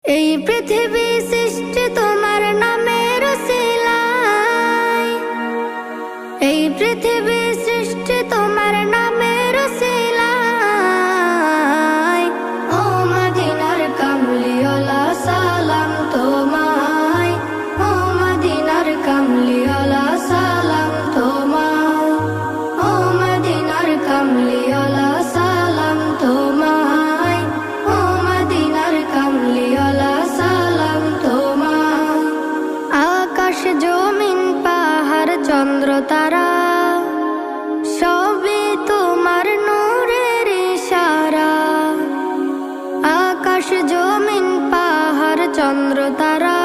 এই পৃথিবী সৃষ্টি তোমার নামের উসিলায়, এই পৃথিবী সৃষ্টি তোমার নামের উসিলায়। ও মদিনার কামলিওয়ালা সালাম তোমায়, ও মদিনার কামলিওয়ালা সালাম তোমায়, ও মদিনার কামলিওয়ালা সালাম তোমায়, ও মদিনার কামলিওয়ালা সালাম তোমায়। আকাশ জমিন পাহাড় চন্দ্র তারা সবই তোমার নূরের ইশারা। আকাশ জমিন পাহাড় চন্দ্র তারা